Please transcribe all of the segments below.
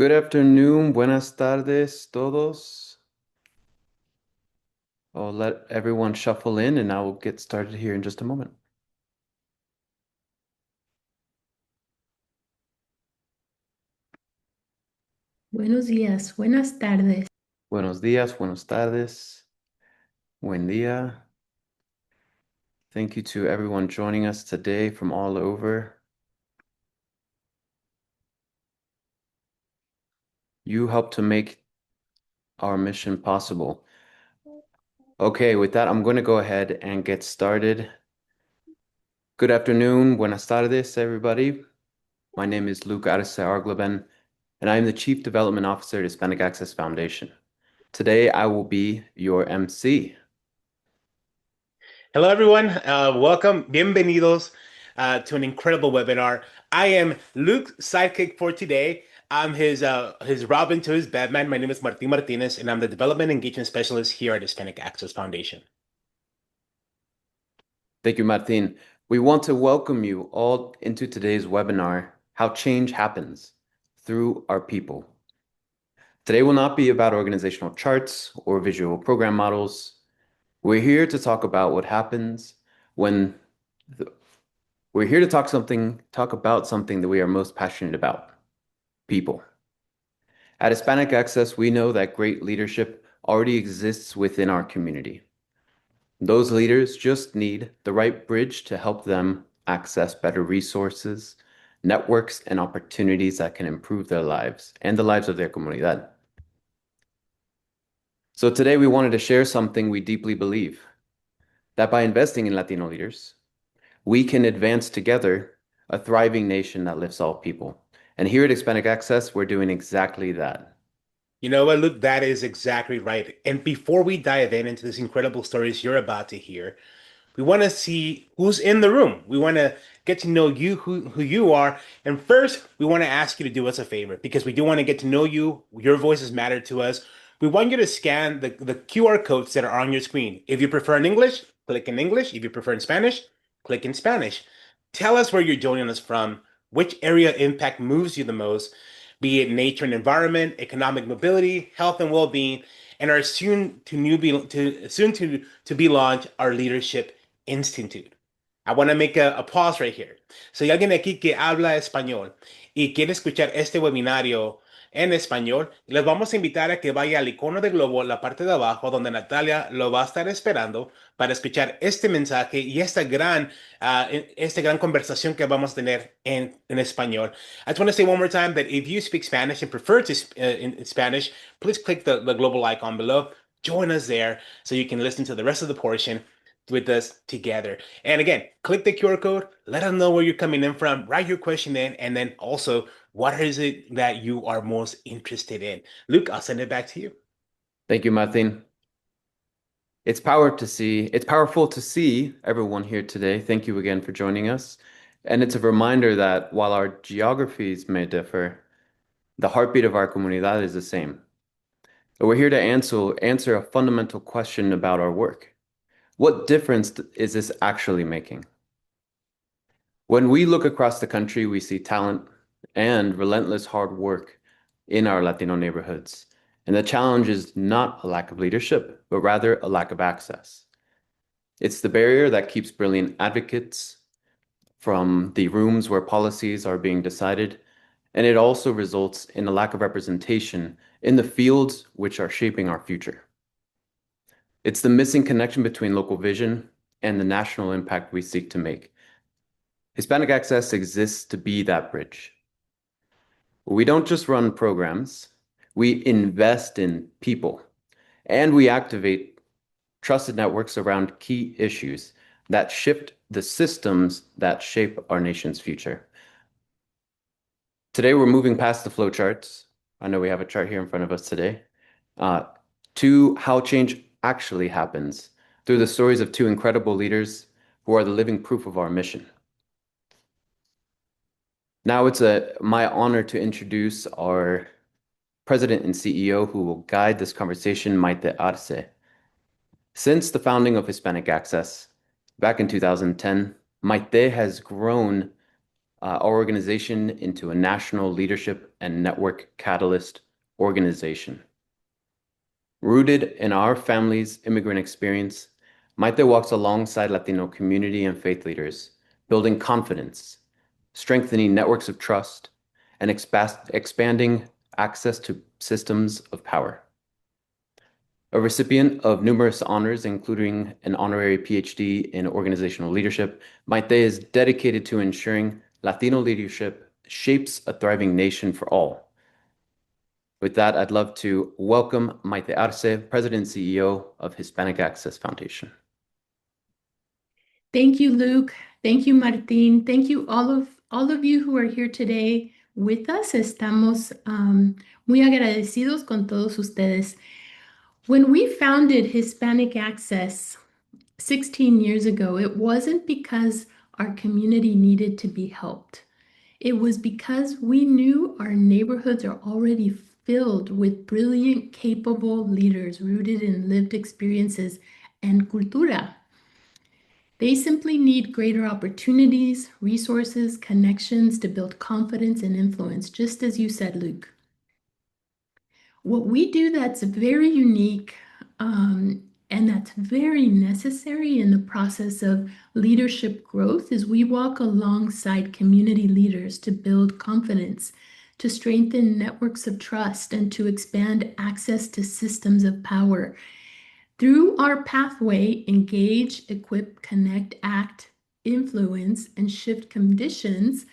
Good afternoon, buenas tardes, todos. I'll let everyone shuffle in and I will get started here in just a moment. Buenos días, buenas tardes. Buenos días, buenas tardes, buen día. Thank you to everyone joining us today from all over. You help to make our mission possible. Okay, with that, I'm going to go ahead and get started. Good afternoon, buenas tardes, everybody. My name is Luke Arce Arglaben, and I am the Chief Development Officer at Hispanic Access Foundation. Today, I will be your MC. Hello, everyone. Welcome. Bienvenidos to an incredible webinar. I am Luke's sidekick for today. I'm his Robin to his Batman. My name is Martin Martinez, and I'm the Development Engagement Specialist here at Hispanic Access Foundation. Thank you, Martin. We want to welcome you all into today's webinar, How Change Happens Through Our People. Today will not be about organizational charts or visual program models. We're here to talk about what happens when we're here to talk about something that we are most passionate about, people. At Hispanic Access, we know that great leadership already exists within our community. Those leaders just need the right bridge to help them access better resources, networks, and opportunities that can improve their lives and the lives of their comunidad. So today we wanted to share something we deeply believe, that by investing in Latino leaders, we can advance together a thriving nation that lifts all people. And here at Hispanic Access, we're doing exactly that. You know what, Luke? That is exactly right. And before we dive into these incredible stories you're about to hear, we want to see who's in the room. We want to get to know you, who you are. And first, we want to ask you to do us a favor because we do want to get to know you. Your voices matter to us. We want you to scan the QR codes that are on your screen. If you prefer in English, click in English. If you prefer in Spanish, click in Spanish. Tell us where you're joining us from, which area of impact moves you the most, be it nature and environment, economic mobility, health and well-being, and our soon to be launched our leadership Institute. I want to make a pause right here. Si hay alguien aquí que habla español y quiere escuchar este webinario en español, les vamos a invitar a que vaya al icono de globo, la parte de abajo, donde Natalia lo va a estar esperando para escuchar este mensaje y esta gran conversación que vamos a tener en español. I just want to say one more time that if you speak Spanish and prefer to in Spanish, please click the global icon below. Join us there so you can listen to the rest of the portion with us together. And again, click the QR code, let us know where you're coming in from, write your question in, and then also what is it that you are most interested in. Luke, I'll send it back to you. Thank you, Martin. It's powerful to see everyone here today. Thank you again for joining us. And it's a reminder that while our geographies may differ, the heartbeat of our comunidad is the same. But we're here to answer a fundamental question about our work. What difference is this actually making? When we look across the country, we see talent and relentless hard work in our Latino neighborhoods. And the challenge is not a lack of leadership, but rather a lack of access. It's the barrier that keeps brilliant advocates from the rooms where policies are being decided, and it also results in a lack of representation in the fields which are shaping our future. It's the missing connection between local vision and the national impact we seek to make. Hispanic Access exists to be that bridge. We don't just run programs, we invest in people, and we activate trusted networks around key issues that shift the systems that shape our nation's future. Today, we're moving past the flowcharts. I know we have a chart here in front of us today, to how change actually happens through the stories of two incredible leaders who are the living proof of our mission. Now it's my honor to introduce our President and CEO who will guide this conversation, Maite Arce. Since the founding of Hispanic Access back in 2010, Maite has grown our organization into a national leadership and network catalyst organization. Rooted in our family's immigrant experience, Maite walks alongside Latino community and faith leaders, building confidence, strengthening networks of trust, and expanding access to systems of power. A recipient of numerous honors, including an honorary PhD in organizational leadership, Maite is dedicated to ensuring Latino leadership shapes a thriving nation for all. With that, I'd love to welcome Maite Arce, President and CEO of Hispanic Access Foundation. Thank you, Luke. Thank you, Martín. Thank you, all of you who are here today with us. Estamos muy agradecidos con todos ustedes. When we founded Hispanic Access 16 years ago, it wasn't because our community needed to be helped. It was because we knew our neighborhoods are already filled with brilliant, capable leaders rooted in lived experiences and cultura. They simply need greater opportunities, resources, connections to build confidence and influence, just as you said, Luke. What we do that's very unique and that's very necessary in the process of leadership growth is we walk alongside community leaders to build confidence, to strengthen networks of trust, and to expand access to systems of power. Through our pathway, engage, equip, connect, act, influence, and shift conditions,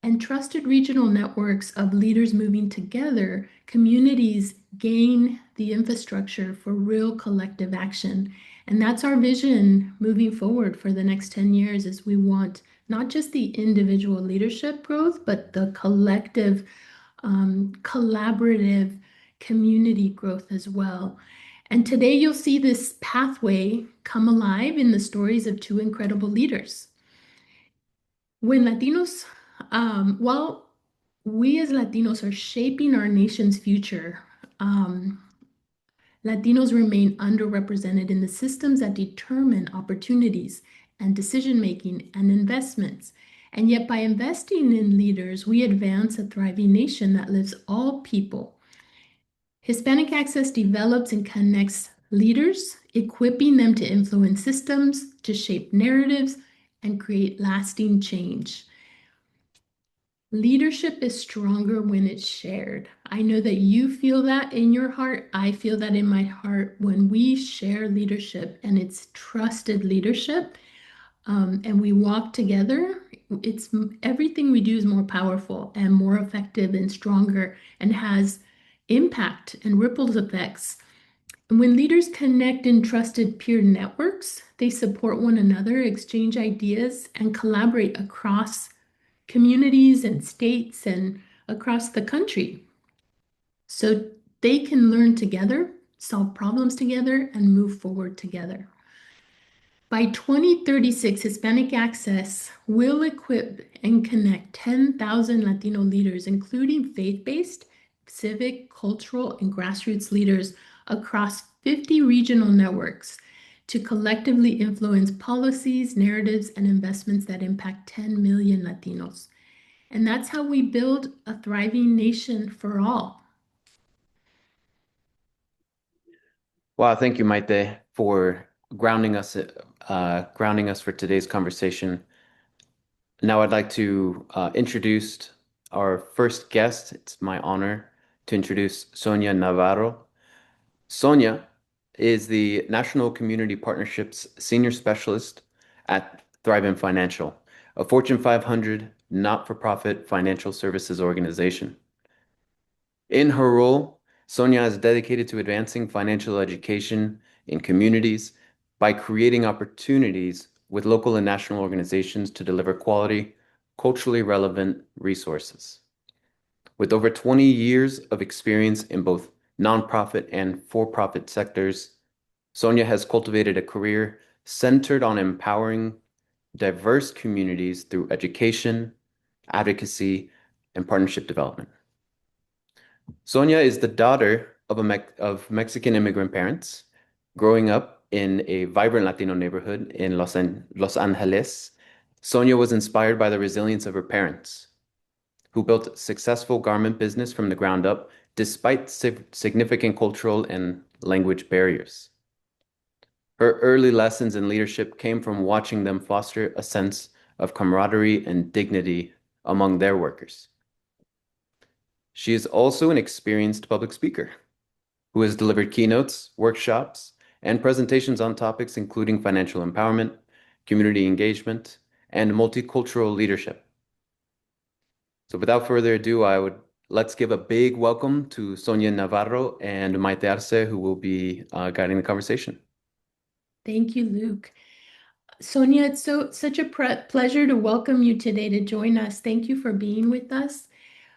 and trusted regional networks of leaders moving together, communities gain the infrastructure for real collective action. And that's our vision moving forward for the next 10 years is we want not just the individual leadership growth, but the collective, collaborative community growth as well. And today you'll see this pathway come alive in the stories of two incredible leaders. When Latinos, while we as Latinos are shaping our nation's future, Latinos remain underrepresented in the systems that determine opportunities and decision-making and investments. And yet by investing in leaders, we advance a thriving nation that lifts all people. Hispanic Access develops and connects leaders, equipping them to influence systems, to shape narratives, and create lasting change. Leadership is stronger when it's shared. I know that you feel that in your heart. I feel that in my heart when we share leadership and it's trusted leadership and we walk together. It's everything we do is more powerful and more effective and stronger and has impact and ripple effects. And when leaders connect in trusted peer networks, they support one another, exchange ideas, and collaborate across communities and states and across the country. So they can learn together, solve problems together, and move forward together. By 2036, Hispanic Access will equip and connect 10,000 Latino leaders, including faith-based, civic, cultural, and grassroots leaders across 50 regional networks to collectively influence policies, narratives, and investments that impact 10 million Latinos. And that's how we build a thriving nation for all. Wow, thank you, Maite, for grounding us for today's conversation. Now I'd like to introduce our first guest. It's my honor to introduce Sonia Navarro. Sonia is the National Community Partnerships Senior Specialist at Thrivent Financial, a Fortune 500 not-for-profit financial services organization. In her role, Sonia is dedicated to advancing financial education in communities by creating opportunities with local and national organizations to deliver quality, culturally relevant resources. With over 20 years of experience in both nonprofit and for-profit sectors, Sonia has cultivated a career centered on empowering diverse communities through education, advocacy, and partnership development. Sonia is the daughter of Mexican immigrant parents, growing up in a vibrant Latino neighborhood in Los Angeles, Sonia was inspired by the resilience of her parents, who built a successful garment business from the ground up despite significant cultural and language barriers. Her early lessons in leadership came from watching them foster a sense of camaraderie and dignity among their workers. She is also an experienced public speaker who has delivered keynotes, workshops, and presentations on topics including financial empowerment, community engagement, and multicultural leadership. So without further ado, let's give a big welcome to Sonia Navarro and Maite Arce, who will be guiding the conversation. Thank you, Luke. Sonia, it's such a pleasure to welcome you today to join us. Thank you for being with us.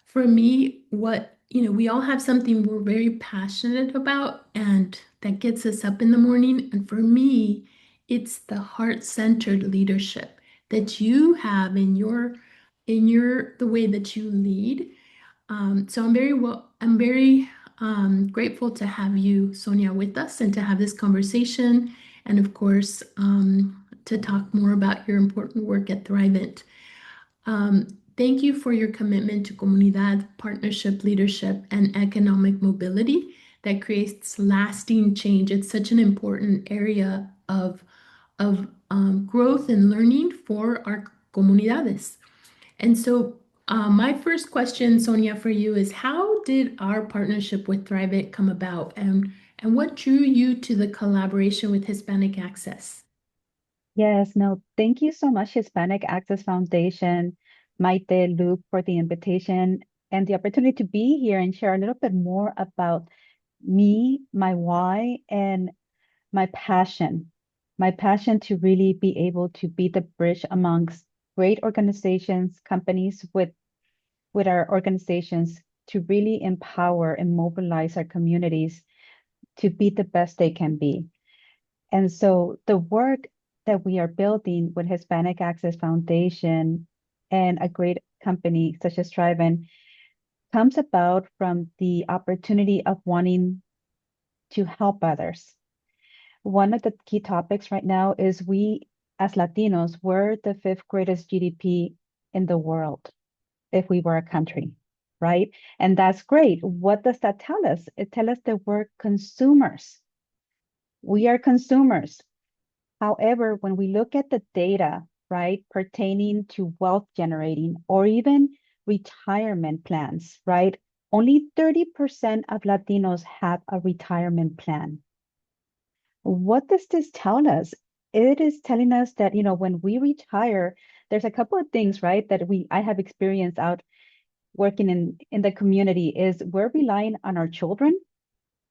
For me, we all have something we're very passionate about and that gets us up in the morning. And for me, it's the heart-centered leadership that you have in the way that you lead. So I'm very grateful to have you, Sonia, with us and to have this conversation, and of course, to talk more about your important work at Thrivent. Thank you for your commitment to comunidad, partnership, leadership, and economic mobility that creates lasting change. It's such an important area of growth and learning for our comunidades. And so, my first question, Sonia, for you is how did our partnership with Thrive It come about, and what drew you to the collaboration with Hispanic Access? Yes, no, thank you so much, Hispanic Access Foundation, Maite, Luke, for the invitation and the opportunity to be here and share a little bit more about me, my why, and my passion. My passion to really be able to be the bridge amongst great organizations, companies with our organizations to really empower and mobilize our communities to be the best they can be. And so the work that we are building with Hispanic Access Foundation and a great company such as Thriven comes about from the opportunity of wanting to help others. One of the key topics right now is we as Latinos, we're the fifth greatest GDP in the world if we were a country, right? And that's great. What does that tell us? It tells us that we're consumers. We are consumers. However, when we look at the data, right, pertaining to wealth generating or even retirement plans, right, only 30% of Latinos have a retirement plan. What does this tell us? It is telling us that, when we retire, there's a couple of things, right, that I have experienced out working in the community is we're relying on our children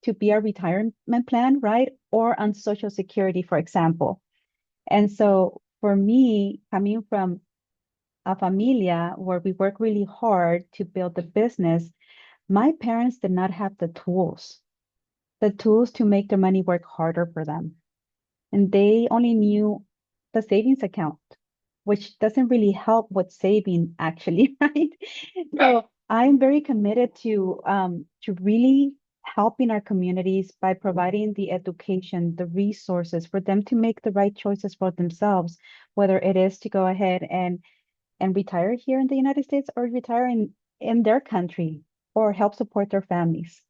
to be our retirement plan, right? Or on Social Security, for example. And so for me, coming from a familia where we work really hard to build the business, my parents did not have the tools to make their money work harder for them. And they only knew the savings account, which doesn't really help with saving actually, right? So I'm very committed to really helping our communities by providing the education, the resources for them to make the right choices for themselves, whether it is to go ahead and retire here in the United States or retire in their country or help support their families.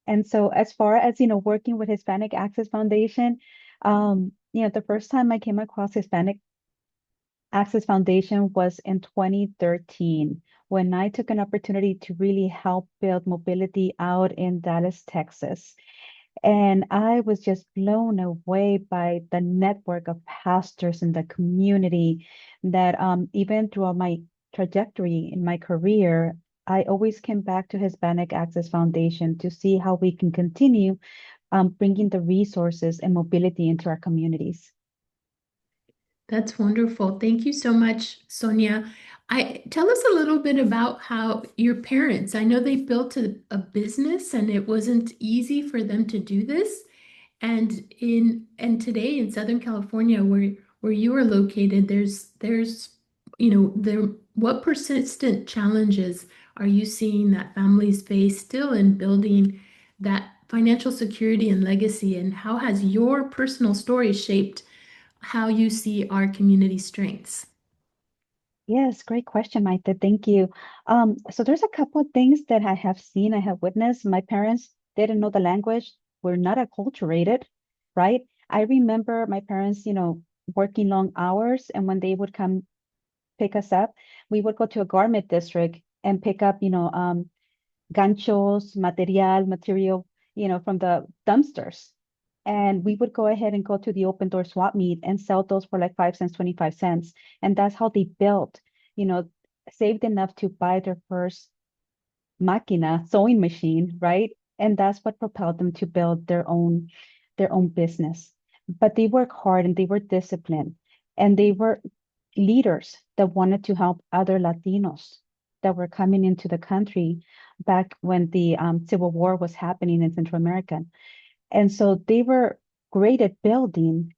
And so as far as, working with Hispanic Access Foundation, the first time I came across Hispanic Access Foundation was in 2013 when I took an opportunity to really help build mobility out in Dallas, Texas. And I was just blown away by the network of pastors in the community that even throughout my trajectory in my career, I always came back to Hispanic Access Foundation to see how we can continue bringing the resources and mobility into our communities. That's wonderful. Thank you so much, Sonia. Tell us a little bit about how your parents, I know they built a business and it wasn't easy for them to do this. And today in Southern California, where you are located, what persistent challenges are you seeing that families face still in building that financial security and legacy? And how has your personal story shaped how you see our community strengths. Yes, great question, Maite. Thank you. So there's a couple of things that I have seen, I have witnessed. My parents didn't know the language. We're not acculturated, right? I remember my parents, working long hours, and when they would come pick us up, we would go to a garment district and pick up, ganchos, material, from the dumpsters. And we would go ahead and go to the open door swap meet and sell those for like 5 cents, 25 cents. And that's how they built, you know, saved enough to buy their first máquina, sewing machine, right? And that's what propelled them to build their own business. But they work hard and they were disciplined and they were leaders that wanted to help other Latinos that were coming into the country back when the Civil War was happening in Central America. And so they were great at building,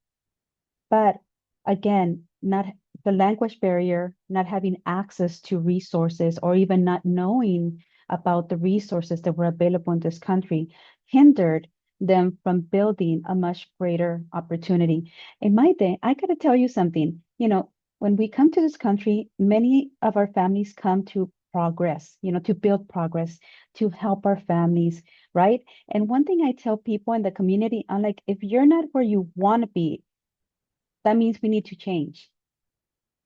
but again, not the language barrier, not having access to resources, or even not knowing about the resources that were available in this country, hindered them from building a much greater opportunity. In my day, I gotta tell you something. When we come to this country, many of our families come to progress, to build progress, to help our families, right? And one thing I tell people in the community, I'm like, if you're not where you want to be, that means we need to change.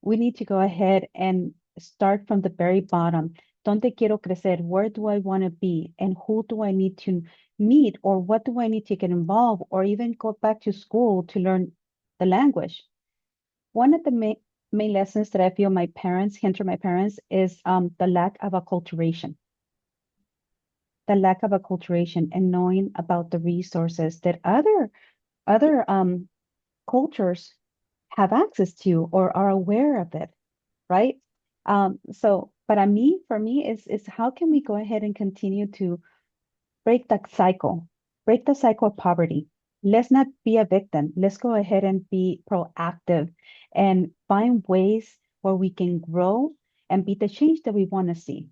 We need to go ahead and start from the very bottom. ¿Dónde quiero crecer? Where do I want to be? And who do I need to meet? Or what do I need to get involved? Or even go back to school to learn the language. One of the main lessons that I feel my parents hinder my parents is the lack of acculturation. The lack of acculturation and knowing about the resources that other cultures have access to or are aware of it, right? But for me, is how can we go ahead and continue to break the cycle of poverty? Let's not be a victim. Let's go ahead and be proactive and find ways where we can grow and be the change that we want to see.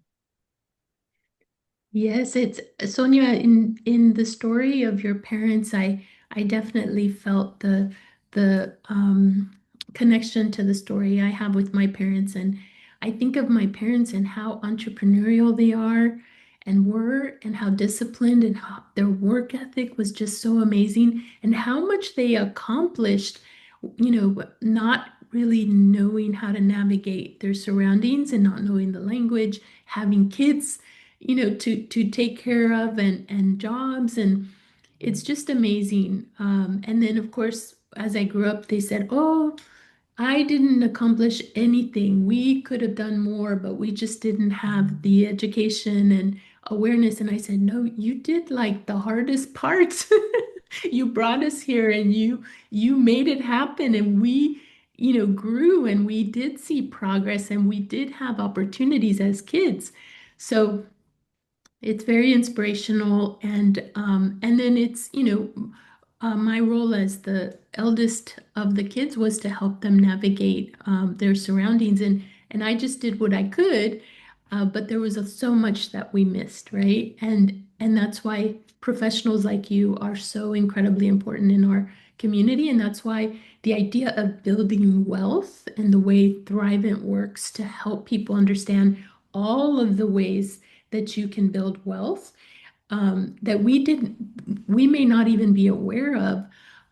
Yes, it's Sonia, in the story of your parents, I definitely felt the connection to the story I have with my parents. And I think of my parents and how entrepreneurial they are and were, and how disciplined, and how their work ethic was just so amazing, and how much they accomplished, not really knowing how to navigate their surroundings and not knowing the language, having kids, to take care of, and jobs, and it's just amazing. And then of course, as I grew up, they said, "Oh, I didn't accomplish anything. We could have done more, but we just didn't have the education and awareness." And I said, "No, you did like the hardest part. You brought us here and you made it happen, and we, grew, and we did see progress, and we did have opportunities as kids." So it's very inspirational, and then it's, my role as the eldest of the kids was to help them navigate their surroundings, and I just did what I could, but there was so much that we missed, right? And that's why professionals like you are so incredibly important in our community, and that's why the idea of building wealth and the way Thrivent works to help people understand all of the ways that you can build wealth, that we may not even be aware of,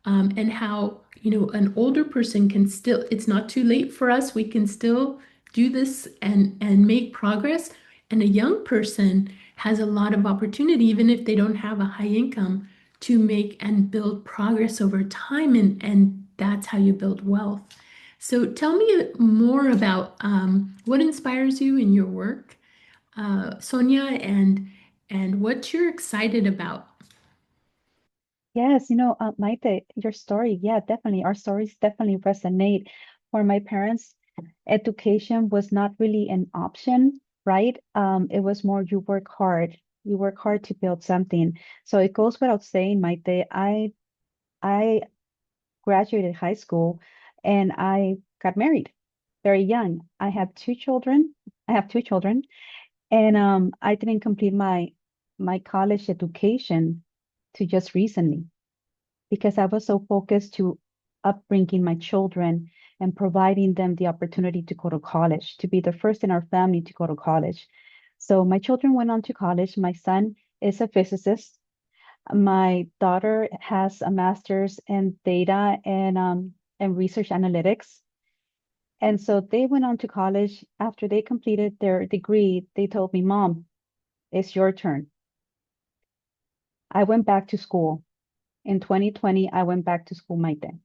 and how, an older person can still, it's not too late for us. We can still do this and make progress. And a young person has a lot of opportunity, even if they don't have a high income, to make and build progress over time. And that's how you build wealth. So tell me more about what inspires you in your work, Sonia, and what you're excited about. Yes, Maite, your story, yeah, definitely. Our stories definitely resonate. For my parents, education was not really an option, right? It was more you work hard. You work hard to build something. So it goes without saying, Maite, I graduated high school and I got married very young. I have two children. I have two children, and I didn't complete my college education to just recently because I was so focused to upbringing my children and providing them the opportunity to go to college, to be the first in our family to go to college. So my children went on to college. My son is a physicist. My daughter has a master's in data and research analytics. And so they went on to college. After they completed their degree, they told me, Mom, it's your turn. I went back to school. In 2020, I went back to school, Maite,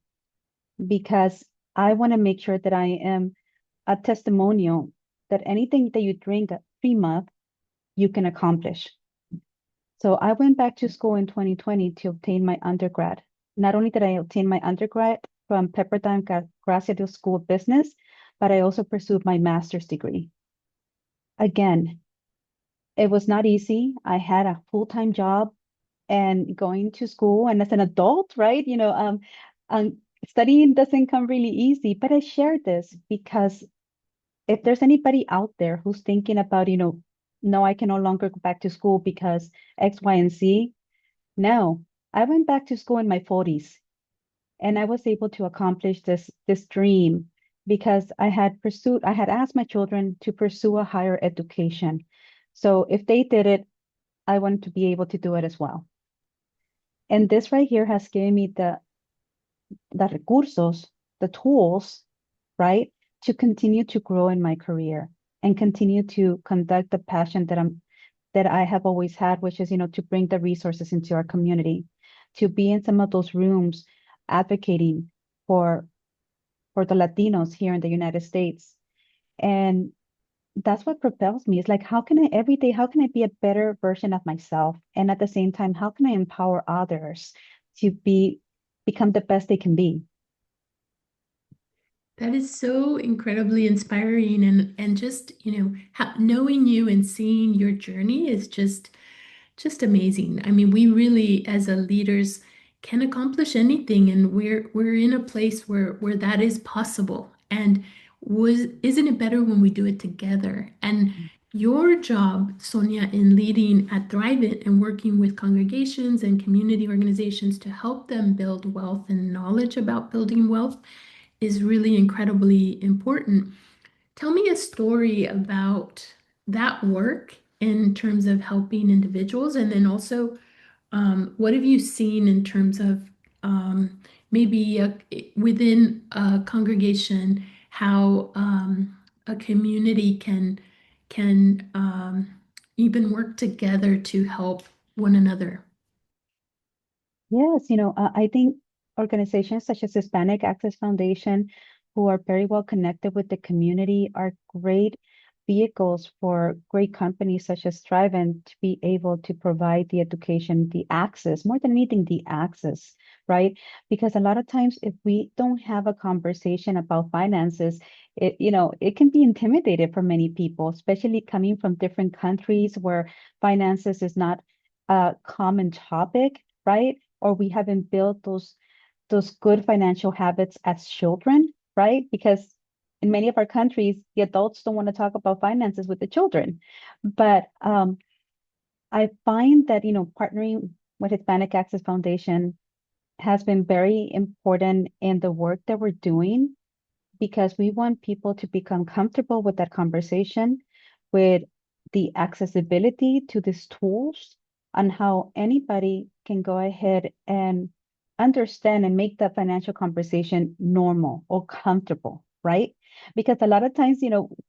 because I want to make sure that I am a testimonial that anything that you dream of, you can accomplish. So I went back to school in 2020 to obtain my undergrad. Not only did I obtain my undergrad from Pepperdine Graduate School of Business, but I also pursued my master's degree. Again, it was not easy. I had a full-time job and going to school, and as an adult, right? Studying doesn't come really easy, but I share this because if there's anybody out there who's thinking about, no, I can no longer go back to school because X, Y, and Z. No, I went back to school in my 40s and I was able to accomplish this dream because I had asked my children to pursue a higher education. So if they did it, I wanted to be able to do it as well. And this right here has given me the recursos, the tools, right, to continue to grow in my career and continue to conduct the passion that I have always had, which is, to bring the resources into our community, to be in some of those rooms advocating for the Latinos here in the United States. And that's what propels me. It's like, how can I every day, how can I be a better version of myself? And at the same time, how can I empower others to become the best they can be? That is so incredibly inspiring, and just, knowing you and seeing your journey is just amazing. I mean, we really, as a leaders, can accomplish anything, and we're in a place where that is possible. And isn't it better when we do it together? And your job, Sonia, in leading at Thrive It and working with congregations and community organizations to help them build wealth and knowledge about building wealth is really incredibly important. Tell me a story about that work in terms of helping individuals, and then also what have you seen in terms of maybe within a congregation how a community can even work together to help one another? Yes, I think organizations such as Hispanic Access Foundation, who are very well connected with the community, are great vehicles for great companies such as Thriven to be able to provide the education, the access, more than anything, the access, right? Because a lot of times, if we don't have a conversation about finances, it can be intimidated for many people, especially coming from different countries where finances is not a common topic, right? Or we haven't built those good financial habits as children, right? Because in many of our countries, the adults don't want to talk about finances with the children. But I find that, partnering with Hispanic Access Foundation has been very important in the work that we're doing because we want people to become comfortable with that conversation, with the accessibility to these tools, on how anybody can go ahead and understand and make that financial conversation normal or comfortable, right? Because a lot of times,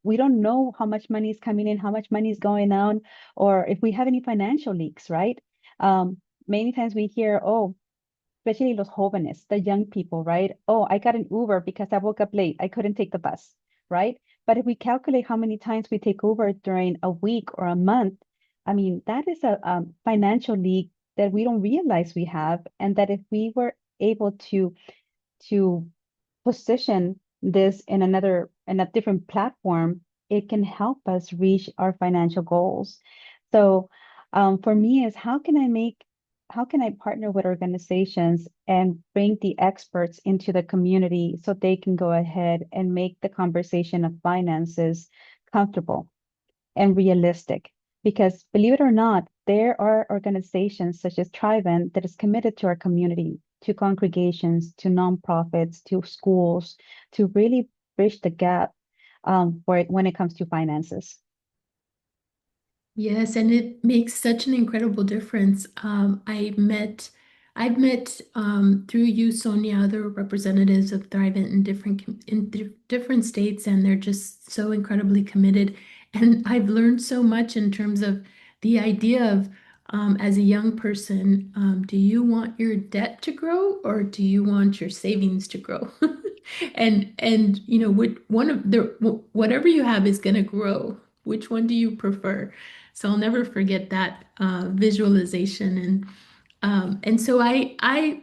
we don't know how much money is coming in, how much money is going out, or if we have any financial leaks, right? Many times we hear, oh, especially los jóvenes, the young people, right? Oh, I got an Uber because I woke up late. I couldn't take the bus, right? But if we calculate how many times we take Uber during a week or a month, I mean, that is a financial leak that we don't realize we have, and that if we were able to position this in a different platform, it can help us reach our financial goals. So for me is how can I partner with organizations and bring the experts into the community so they can go ahead and make the conversation of finances comfortable and realistic? Because believe it or not, there are organizations such as Triben that is committed to our community to congregations, to nonprofits, to schools, to really bridge the gap when it comes to finances. Yes, and it makes such an incredible difference. I've met through you, Sonia, other representatives of Thrivent in different states, and they're just so incredibly committed. And I've learned so much in terms of the idea of, as a young person, do you want your debt to grow or do you want your savings to grow? And you know, one of whatever you have is going to grow. Which one do you prefer? So I'll never forget that visualization, and so I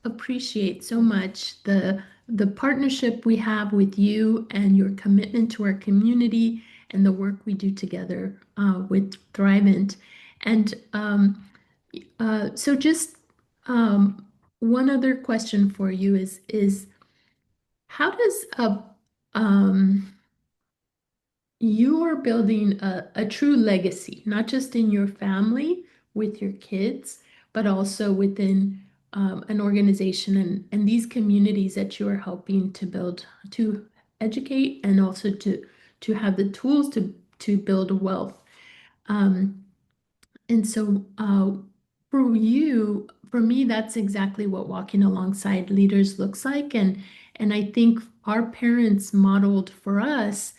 appreciate so much the partnership we have with you and your commitment to our community and the work we do together with Thrivent. And so just one other question for you is how does a you are building a true legacy, not just in your family with your kids, but also within an organization and these communities that you are helping to build, to educate, and also to have the tools to build wealth. Um, and so for you, for me, that's exactly what walking alongside leaders looks like. And I think our parents modeled for us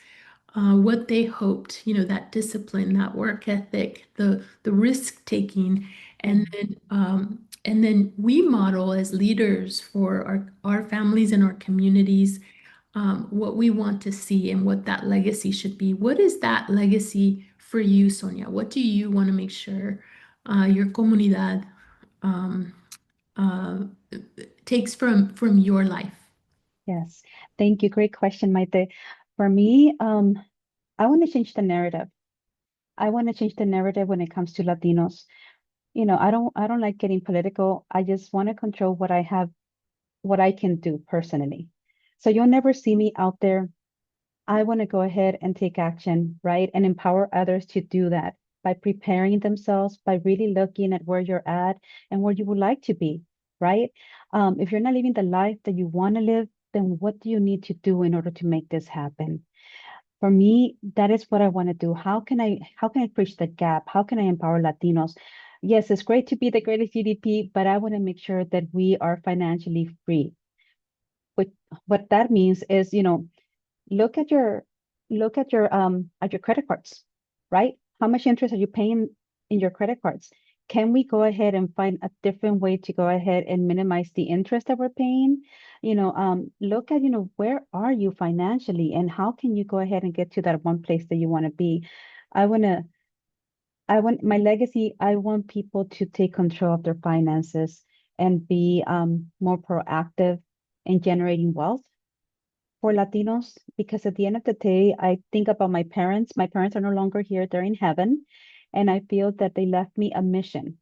what they hoped, you know, that discipline, that work ethic, the risk taking, and then we model as leaders for our families and our communities what we want to see and what that legacy should be. What is that legacy for you, Sonia? What do you want to make sure your comunidad um, uh, takes from your life? Yes, thank you. Great question, Maite. For me, I want to change the narrative. I want to change the narrative when it comes to Latinos. You know, I don't like getting political. I just want to control what I have, what I can do personally. So you'll never see me out there. I want to go ahead and take action, right? And empower others to do that by preparing themselves, by really looking at where you're at and where you would like to be, right? If you're not living the life that you want to live, then what do you need to do in order to make this happen? For me, that is what I want to do. How can I bridge the gap? How can I empower Latinos? Yes, it's great to be the greatest GDP, but I want to make sure that we are financially free. What what that means is, look at your look at your credit cards, right? How much interest are you paying in your credit cards? Can we go ahead and find a different way to go ahead and minimize the interest that we're paying? Look at, where are you financially and how can you go ahead and get to that one place that you want to be? I want to I want my legacy, I want people to take control of their finances and be more proactive in generating wealth for Latinos, because at the end of the day, I think about my parents. My parents are no longer here, they're in heaven. And I feel that they left me a mission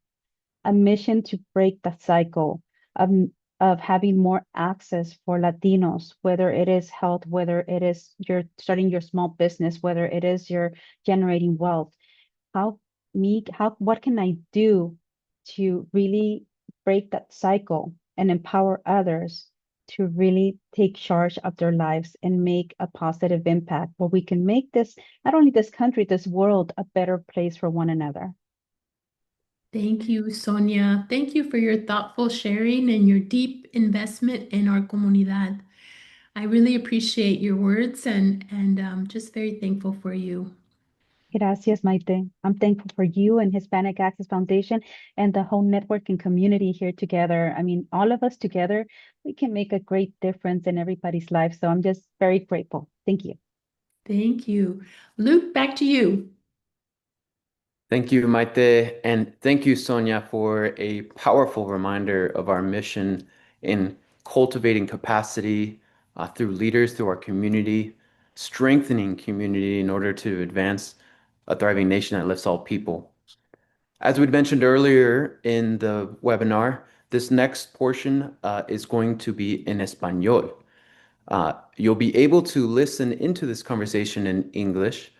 to break the cycle of, of having more access for Latinos, whether it is health, whether it is you're starting your small business, whether it is you're generating wealth. What can I do to really break that cycle and empower others to really take charge of their lives and make a positive impact where we can make this, not only this country, this world, a better place for one another. Thank you, Sonia. Thank you for your thoughtful sharing and your deep investment in our comunidad. I really appreciate your words and just very thankful for you. Gracias, Maite. I'm thankful for you and Hispanic Access Foundation and the whole network and community here together. I mean, all of us together, we can make a great difference in everybody's life. So I'm just very grateful. Thank you. Thank you. Luke, back to you. Thank you, Maite, and thank you, Sonia, for a powerful reminder of our mission in cultivating capacity through leaders, through our community, strengthening community in order to advance a thriving nation that lifts all people. As we'd mentioned earlier in the webinar, this next portion is going to be in Espanol. You'll be able to listen into this conversation in English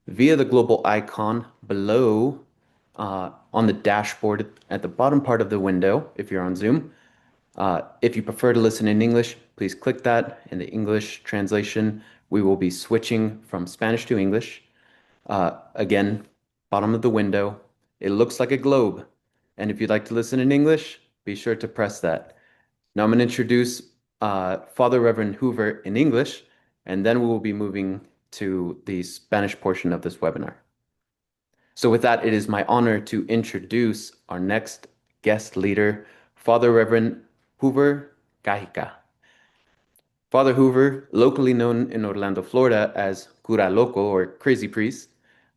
via the global icon below on the dashboard at the bottom part of the window if you're on Zoom. If you prefer to listen in English, please click that. In the English translation, we will be switching from Spanish to English. Again, bottom of the window, it looks like a globe. And if you'd like to listen in English, be sure to press that. Now I'm going to introduce Father Reverend Hoover in English, and then we will be moving to the Spanish portion of this webinar. So with that, it is my honor to introduce our next guest leader, Father Reverend Hoover Cajica. Father Hoover, locally known in Orlando, Florida as Cura Loco or Crazy Priest,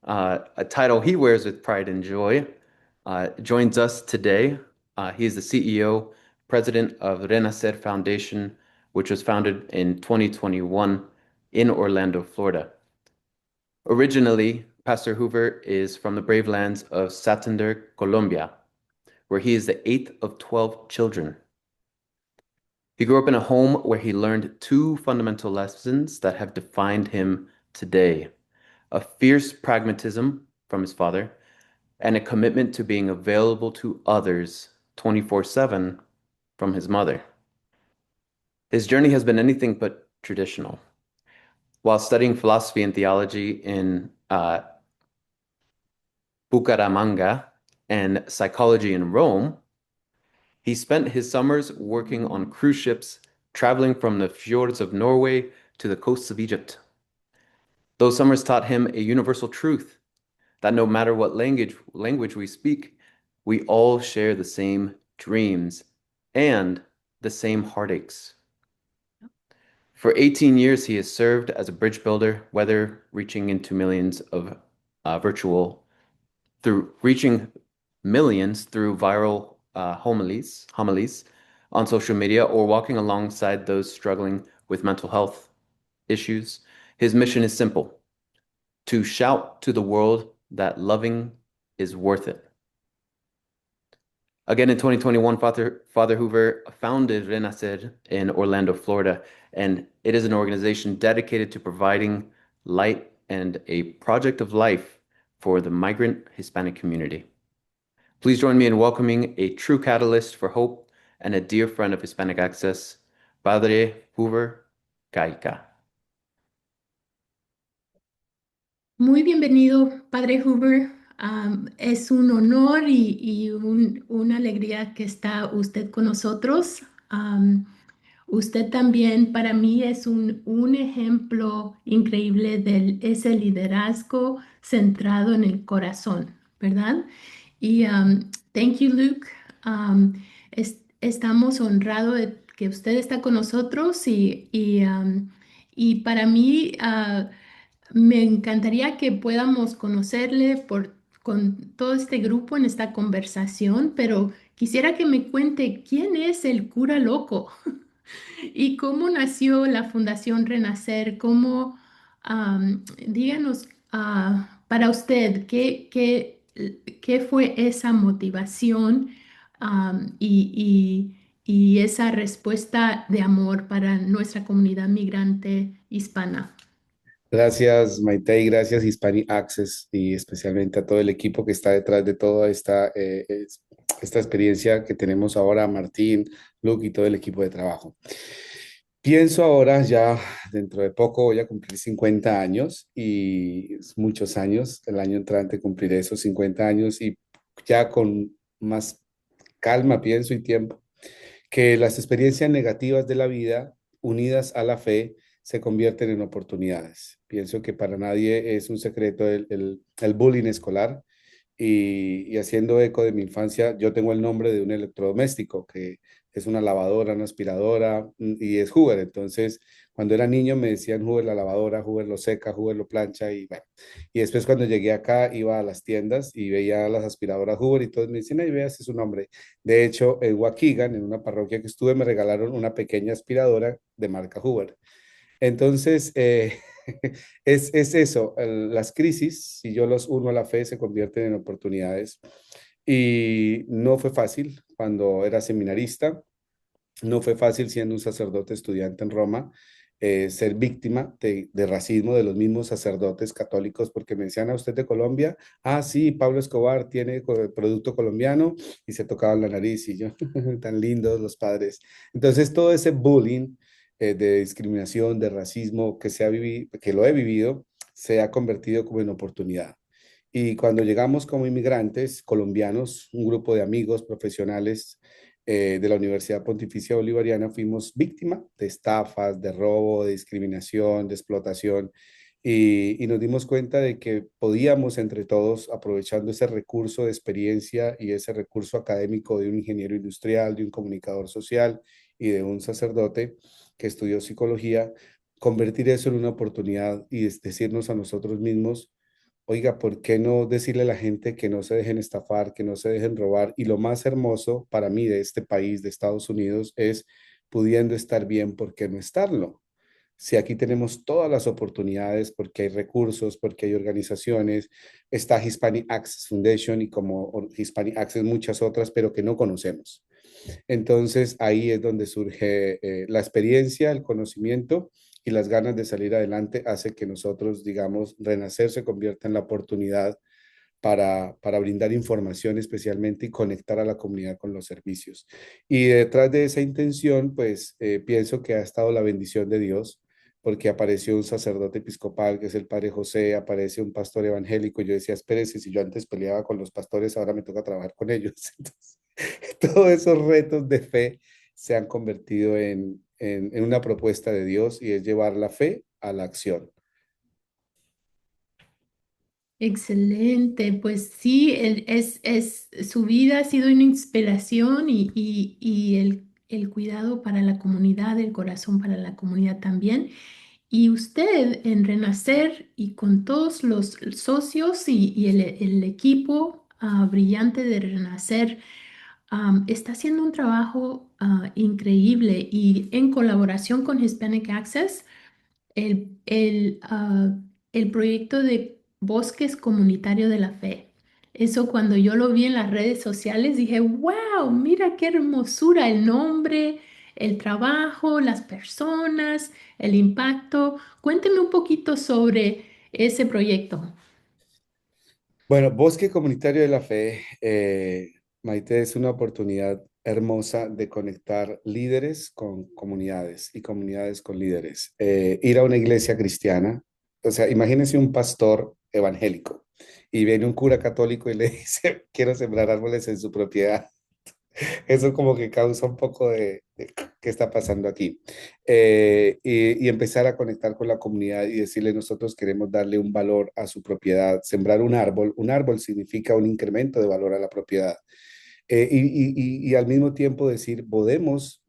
a title he wears with pride and joy, joins us today. He is the CEO, president of Renacer Foundation, which was founded in 2021 in Orlando, Florida. Originally, Pastor Hoover is from the brave lands of Santander, Colombia, where he is the eighth of 12 children. He grew up in a home where he learned two fundamental lessons that have defined him today: a fierce pragmatism from his father and a commitment to being available to others 24/7 from his mother. His journey has been anything but traditional. While studying philosophy and theology in Bucaramanga and psychology in Rome, he spent his summers working on cruise ships, traveling from the fjords of Norway to the coasts of Egypt. Those summers taught him a universal truth that no matter what language we speak, we all share the same dreams and the same heartaches. For 18 years, he has served as a bridge builder, whether reaching millions through viral homilies on social media, or walking alongside those struggling with mental health issues. His mission is simple: to shout to the world that loving is worth it. Again, in 2021, Father Hoover founded Renacer in Orlando, Florida, and it is an organization dedicated to providing light and a project of life for the migrant Hispanic community. Please join me in welcoming a true catalyst for hope and a dear friend of Hispanic Access, Padre Hoover Cajica. Muy bienvenido, Padre Hoover. Es un honor y una alegría que está usted con nosotros. Usted también para mí es un ejemplo increíble de ese liderazgo centrado en el corazón, ¿verdad? Y thank you, Luke. Estamos honrados de que usted está con nosotros y para mí me encantaría que podamos conocerle con todo este grupo en esta conversación, pero quisiera que me cuente quién es el cura loco. ¿Y cómo nació la Fundación Renacer? Díganos, para usted, ¿qué fue esa motivación y esa respuesta de amor para nuestra comunidad migrante hispana? Gracias, Maite, y gracias Hispanic Access y especialmente a todo el equipo que está detrás de toda esta experiencia que tenemos ahora, Martín, Luke y todo el equipo de trabajo. Pienso ahora ya, dentro de poco voy a cumplir 50 años y es muchos años, el año entrante cumpliré esos 50 años y ya con más calma pienso y tiempo que las experiencias negativas de la vida, unidas a la fe, se convierten en oportunidades. Pienso que para nadie es un secreto el bullying escolar y haciendo eco de mi infancia, yo tengo el nombre de un electrodoméstico que es una lavadora, una aspiradora y es Hoover. Entonces, cuando era niño me decían Hoover la lavadora, Hoover lo seca, Hoover lo plancha y bueno. Y después cuando llegué acá iba a las tiendas y veía las aspiradoras Hoover y todos me decían, ay, vea, ese es su nombre. De hecho, en Waukegan, en una parroquia que estuve, me regalaron una pequeña aspiradora de marca Hoover. Entonces, es eso, las crisis, si yo los uno a la fe, se convierten en oportunidades. Y no fue fácil cuando era seminarista, no fue fácil siendo un sacerdote estudiante en Roma. ser víctima de racismo de los mismos sacerdotes católicos, porque me decían a usted de Colombia, ah, sí, Pablo Escobar tiene producto colombiano y se tocaban la nariz y yo, tan lindos los padres. Entonces, todo ese bullying de discriminación, de racismo que, que lo he vivido, se ha convertido como en oportunidad. Y cuando llegamos como inmigrantes colombianos, un grupo de amigos profesionales de la Universidad Pontificia Bolivariana, fuimos víctima de estafas, de robo, de discriminación, de explotación. Y nos dimos cuenta de que podíamos entre todos, aprovechando ese recurso de experiencia y ese recurso académico de un ingeniero industrial, de un comunicador social y de un sacerdote que estudió psicología, convertir eso en una oportunidad y decirnos a nosotros mismos, oiga, ¿por qué no decirle a la gente que no se dejen estafar, que no se dejen robar? Y lo más hermoso para mí de este país, de Estados Unidos, es pudiendo estar bien, ¿por qué no estarlo? Si aquí tenemos todas las oportunidades, porque hay recursos, porque hay organizaciones, está Hispanic Access Foundation y como Hispanic Access muchas otras, pero que no conocemos. Entonces ahí es donde surge la experiencia, el conocimiento y las ganas de salir adelante hace que nosotros, digamos, renacer se convierta en la oportunidad para brindar información especialmente y conectar a la comunidad con los servicios. Y detrás de esa intención, pues pienso que ha estado la bendición de Dios, porque apareció un sacerdote episcopal, que es el padre José, aparece un pastor evangélico, y yo decía, espérese, si yo antes peleaba con los pastores, ahora me toca trabajar con ellos. Entonces, todos esos retos de fe se han convertido en una propuesta de Dios y es llevar la fe a la acción. Excelente, pues sí, su vida ha sido una inspiración y el cuidado para la comunidad, el corazón para la comunidad también. Y usted en Renacer y con todos los socios y el equipo brillante de Renacer, está haciendo un trabajo increíble y en colaboración con Hispanic Access el proyecto de bosques comunitario de la fe. Eso cuando yo lo vi en las redes sociales dije, wow, mira qué hermosura el nombre, el trabajo, las personas, el impacto. Cuénteme un poquito sobre ese proyecto. Bueno, Bosque Comunitario de la Fe, Maite, es una oportunidad hermosa de conectar líderes con comunidades y comunidades con líderes. Ir a una iglesia cristiana, o sea, imagínense un pastor evangélico y viene un cura católico y le dice, quiero sembrar árboles en su propiedad. Eso como que causa un poco de qué está pasando aquí. Y empezar a conectar con la comunidad y decirle, nosotros queremos darle un valor a su propiedad, sembrar un árbol. Un árbol significa un incremento de valor a la propiedad. Y al mismo tiempo decir, podemos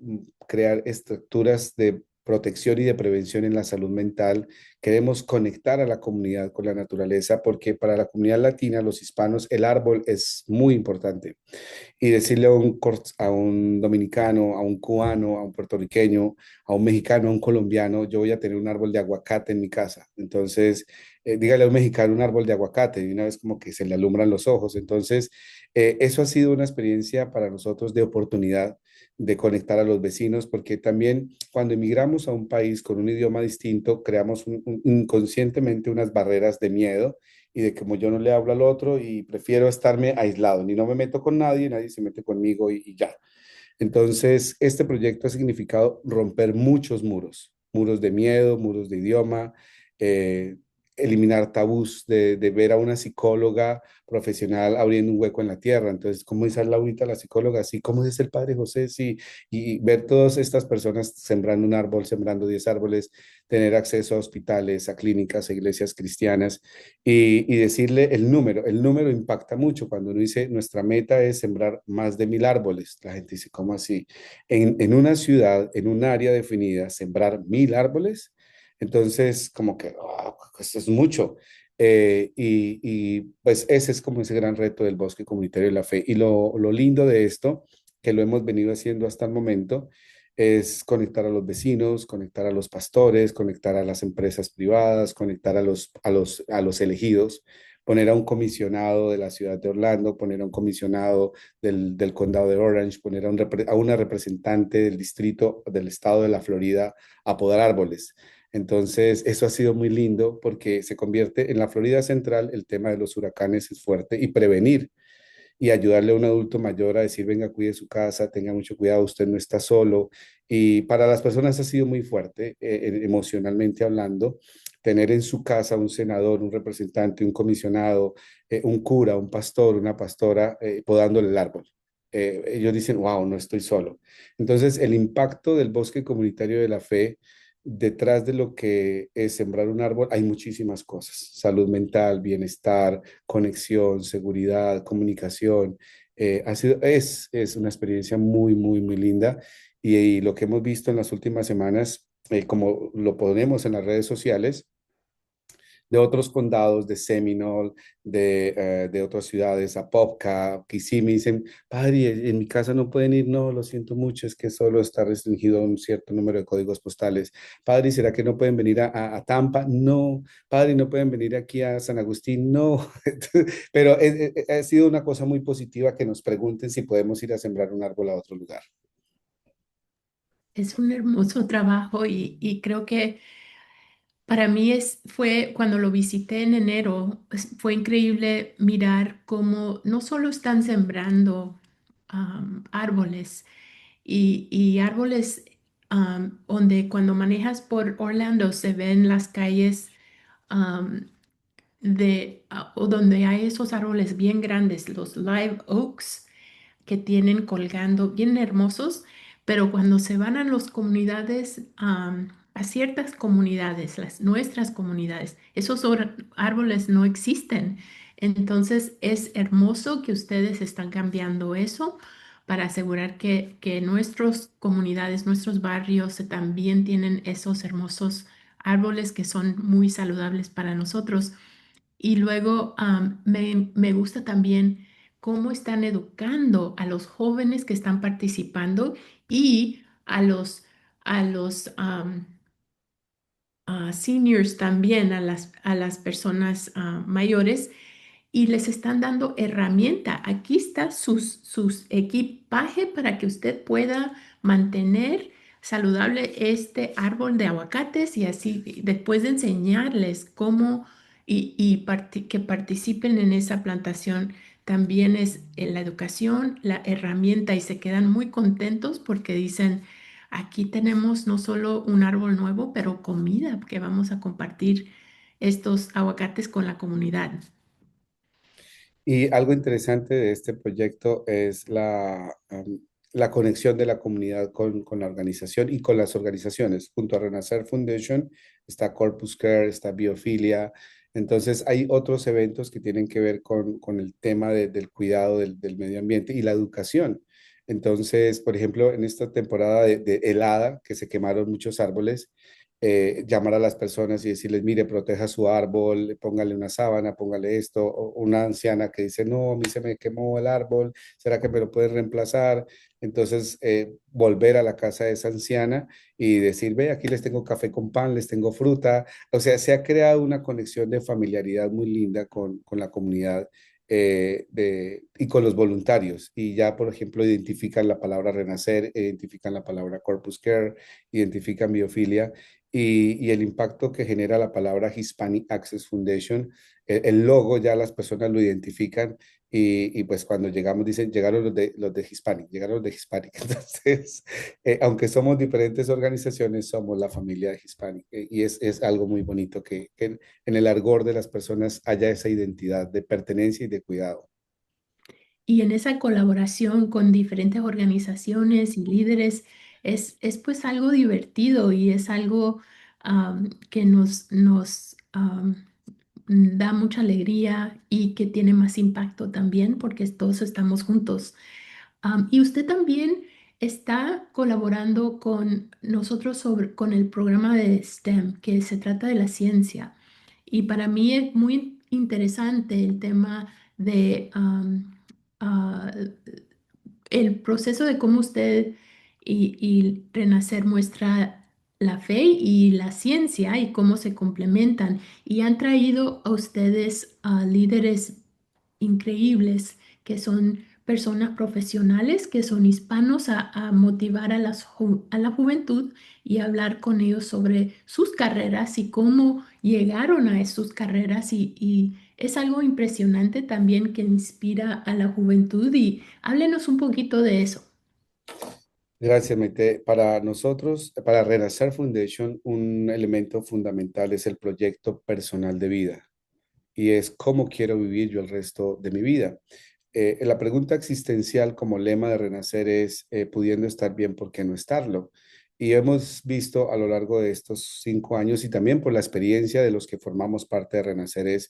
crear estructuras de protección y de prevención en la salud mental. Queremos conectar a la comunidad con la naturaleza porque para la comunidad latina, los hispanos, el árbol es muy importante y decirle a un dominicano, a un cubano, a un puertorriqueño, a un mexicano, a un colombiano, yo voy a tener un árbol de aguacate en mi casa. Entonces, dígale a un mexicano un árbol de aguacate y una vez como que se le alumbran los ojos. Entonces, eso ha sido una experiencia para nosotros de oportunidad de conectar a los vecinos, porque también cuando emigramos a un país con un idioma distinto, creamos inconscientemente unas barreras de miedo y de como yo no le hablo al otro y prefiero estarme aislado, ni no me meto con nadie, nadie se mete conmigo y ya. Entonces, este proyecto ha significado romper muchos muros, muros de miedo, muros de idioma, eh, eliminar tabús de ver a una psicóloga profesional abriendo un hueco en la tierra. Entonces, ¿cómo dice Laurita, la psicóloga? Sí, ¿cómo dice el Padre José? Sí, y ver todas estas personas sembrando un árbol, sembrando 10 árboles, tener acceso a hospitales, a clínicas, a iglesias cristianas y decirle el número impacta mucho. Cuando uno dice, nuestra meta es sembrar más de 1000 árboles, la gente dice, ¿cómo así? En una ciudad, en un área definida, sembrar 1000 árboles, entonces como que, oh, esto es mucho. Pues ese es como ese gran reto del bosque comunitario de la fe. Y lo lindo de esto, que lo hemos venido haciendo hasta el momento, es conectar a los vecinos, conectar a los pastores, conectar a las empresas privadas, conectar a los elegidos poner a un comisionado de la ciudad de Orlando, poner a un comisionado del condado de Orange, poner a una representante del distrito del estado de la Florida a podar árboles. Entonces, eso ha sido muy lindo porque se convierte en la Florida Central, el tema de los huracanes es fuerte y prevenir y ayudarle a un adulto mayor a decir, venga, cuide su casa, tenga mucho cuidado, usted no está solo. Y para las personas ha sido muy fuerte, emocionalmente hablando, tener en su casa un senador, un representante, un comisionado, un cura, un pastor, una pastora, podándole el árbol. Ellos dicen, wow, no estoy solo. Entonces, el impacto del bosque comunitario de la fe detrás de lo que es sembrar un árbol hay muchísimas cosas, salud mental, bienestar, conexión, seguridad, comunicación. Es una experiencia muy, muy, muy linda y lo que hemos visto en las últimas semanas, como lo ponemos en las redes sociales, de otros condados, de Seminole, de otras ciudades, Apopka, Kissimmee, dicen, padre, en mi casa no pueden ir, no, lo siento mucho, es que solo está restringido a un cierto número de códigos postales. Padre, ¿será que no pueden venir a Tampa? No. Padre, ¿no pueden venir aquí a San Agustín? No. Pero ha sido una cosa muy positiva que nos pregunten si podemos ir a sembrar un árbol a otro lugar. Es un hermoso trabajo y creo que para mí fue cuando lo visité en enero, fue increíble mirar cómo no solo están sembrando árboles y árboles donde cuando manejas por Orlando se ven las calles am, o donde hay esos árboles bien grandes, los live oaks que tienen colgando bien hermosos, pero cuando se van a las comunidades, a ciertas comunidades, las nuestras comunidades, esos árboles no existen. Entonces es hermoso que ustedes están cambiando eso para asegurar que nuestras comunidades, nuestros barrios también tienen esos hermosos árboles que son muy saludables para nosotros. Y luego me gusta también cómo están educando a los jóvenes que están participando y a los seniors también, a las personas mayores y les están dando herramienta. Aquí está sus equipaje para que usted pueda mantener saludable este árbol de aguacates y así después de enseñarles cómo que participen en esa plantación. También es la educación, la herramienta y se quedan muy contentos porque dicen, aquí tenemos no solo un árbol nuevo, pero comida que vamos a compartir estos aguacates con la comunidad. Y algo interesante de este proyecto es la conexión de la comunidad con la organización y con las organizaciones. Junto a Renacer Foundation está Corpus Care, está Biofilia. Entonces hay otros eventos que tienen que ver con el tema del cuidado del medio ambiente y la educación. Entonces, por ejemplo, en esta temporada de helada, que se quemaron muchos árboles, llamar a las personas y decirles, mire, proteja su árbol, póngale una sábana, póngale esto, o una anciana que dice, no, a mí se me quemó el árbol, ¿será que me lo pueden reemplazar? Entonces, volver a la casa de esa anciana y decir, ve, aquí les tengo café con pan, les tengo fruta. O sea, se ha creado una conexión de familiaridad muy linda con la comunidad y con los voluntarios. Y ya, por ejemplo, identifican la palabra renacer, identifican la palabra corpus care, identifican biofilia y el impacto que genera la palabra Hispanic Access Foundation. El logo ya las personas lo identifican y pues cuando llegamos dicen, llegaron los de Hispanic, llegaron los de Hispanic. Entonces, aunque somos diferentes organizaciones, somos la familia de Hispanic y es algo muy bonito que en el argor de las personas haya esa identidad de pertenencia y de cuidado. Y en esa colaboración con diferentes organizaciones y líderes es pues algo divertido y es algo que nos da mucha alegría y que tiene más impacto también porque todos estamos juntos. Y usted también está colaborando con nosotros con el programa de STEM, que se trata de la ciencia. Y para mí es muy interesante el tema de ah, el proceso de cómo usted y Renacer muestra la fe y la ciencia y cómo se complementan. Y han traído a ustedes a líderes increíbles que son personas profesionales, que son hispanos, a motivar a a la juventud y hablar con ellos sobre sus carreras y cómo llegaron a sus carreras. Y es algo impresionante también que inspira a la juventud. Y háblenos un poquito de eso. Gracias, Maite. Para nosotros, para Renacer Foundation, un elemento fundamental es el proyecto personal de vida y es cómo quiero vivir yo el resto de mi vida. La pregunta existencial como lema de Renacer es, pudiendo estar bien, ¿por qué no estarlo? Y hemos visto a lo largo de estos 5 años y también por la experiencia de los que formamos parte de Renacer es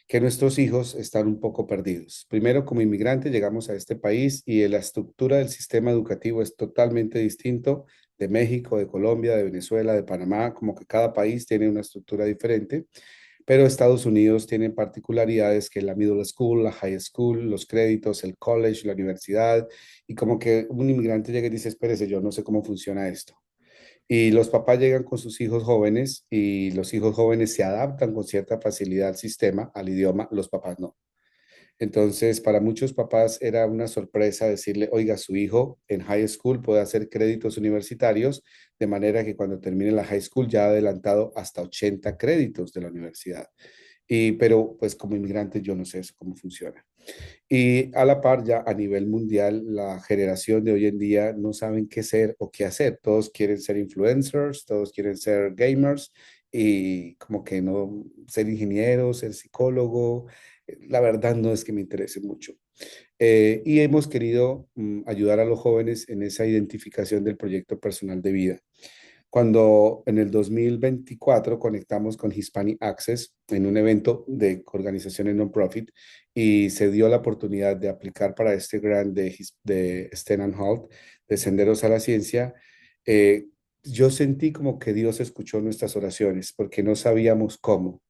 que nuestros hijos están un poco perdidos. Primero, como inmigrantes llegamos a este país y la estructura del sistema educativo es totalmente distinto de México, de Colombia, de Venezuela, de Panamá, como que cada país tiene una estructura diferente. Pero Estados Unidos tiene particularidades que la middle school, la high school, los créditos, el college, la universidad, y como que un inmigrante llega y dice, espérese, yo no sé cómo funciona esto. Y los papás llegan con sus hijos jóvenes y los hijos jóvenes se adaptan con cierta facilidad al sistema, al idioma, los papás no. Entonces, para muchos papás era una sorpresa decirle, oiga, su hijo en high school puede hacer créditos universitarios, de manera que cuando termine la high school ya ha adelantado hasta 80 créditos de la universidad. Pero pues como inmigrante yo no sé eso cómo funciona. Y a la par ya a nivel mundial, la generación de hoy en día no saben qué ser o qué hacer. Todos quieren ser influencers, todos quieren ser gamers y como que no ser ingeniero, ser psicólogo. La verdad no es que me interese mucho. Y hemos querido ayudar a los jóvenes en esa identificación del proyecto personal de vida. Cuando en el 2024 conectamos con Hispanic Access en un evento de organizaciones non-profit y se dio la oportunidad de aplicar para este grant de Sten Halt, de Senderos a la Ciencia, eh, yo sentí como que Dios escuchó nuestras oraciones porque no sabíamos cómo.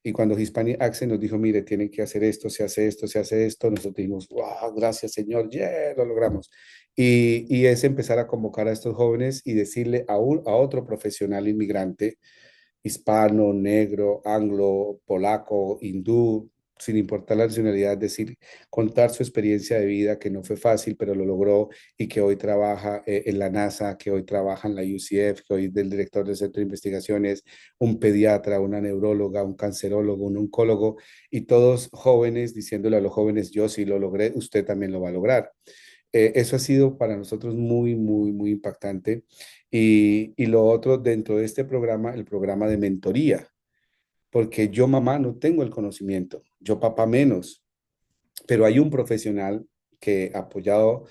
Y cuando Hispanic Access nos dijo, mire, tienen que hacer esto, se hace esto, se hace esto, nosotros dijimos, wow, gracias Señor, yeah, lo logramos. Y es empezar a convocar a estos jóvenes y decirle a otro profesional inmigrante hispano, negro, anglo, polaco, hindú, sin importar la nacionalidad, decir, contar su experiencia de vida, que no fue fácil, pero lo logró y que hoy trabaja en la NASA, que hoy trabaja en la UCF, que hoy es del director del Centro de Investigaciones, un pediatra, una neuróloga, un cancerólogo, un oncólogo, y todos jóvenes diciéndole a los jóvenes, yo sí lo logré, usted también lo va a lograr. Eso ha sido para nosotros muy, muy, muy impactante. Y lo otro dentro de este programa, el programa de mentoría, porque yo mamá no tengo el conocimiento, yo papá menos, pero hay un profesional que apoyado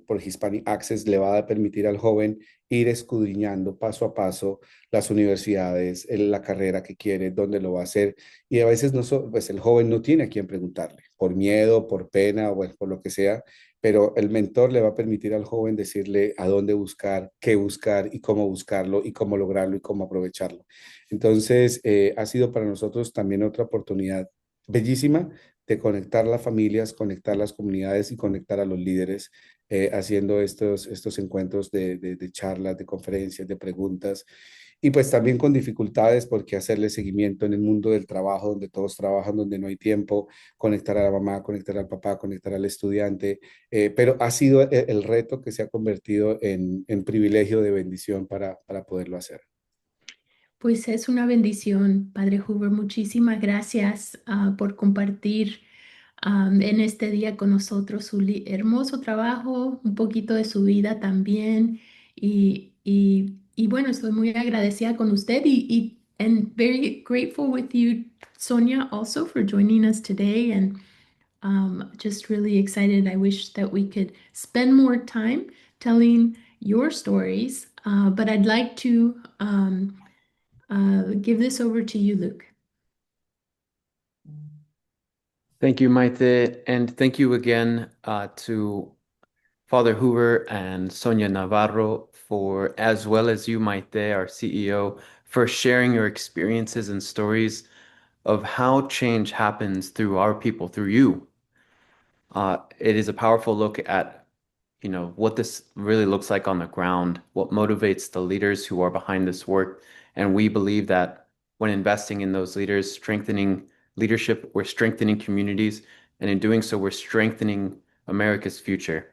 por Hispanic Access le va a permitir al joven ir escudriñando paso a paso las universidades, la carrera que quiere, dónde lo va a hacer. Y a veces no pues el joven no tiene a quién preguntarle, por miedo, por pena o bueno, por lo que sea, pero el mentor le va a permitir al joven decirle a dónde buscar, qué buscar y cómo buscarlo y cómo lograrlo y cómo aprovecharlo. Entonces, ha sido para nosotros también otra oportunidad bellísima de conectar las familias, conectar las comunidades y conectar a los líderes, haciendo estos encuentros de charlas, de conferencias, de preguntas, y pues también con dificultades porque hacerle seguimiento en el mundo del trabajo, donde todos trabajan, donde no hay tiempo, conectar a la mamá, conectar al papá, conectar al estudiante, pero ha sido el reto que se ha convertido en privilegio de bendición para poderlo hacer. Pues es una bendición, Padre Hoover. Muchísimas gracias por compartir en este día con nosotros su hermoso trabajo, un poquito de su vida también. Y bueno, estoy muy agradecida con usted and very grateful with you, Sonia, also for joining us today. And just really excited. I wish that we could spend more time telling your stories, but I'd like to give this over to you, Luke. Thank you, Maite, and thank you again to Father Hoover and Sonia Navarro for, as well as you, Maite, our CEO, for sharing your experiences and stories of how change happens through our people, through you. It is a powerful look at what this really looks like on the ground, what motivates the leaders who are behind this work. And we believe that when investing in those leaders, strengthening leadership, we're strengthening communities, and in doing so, we're strengthening America's future.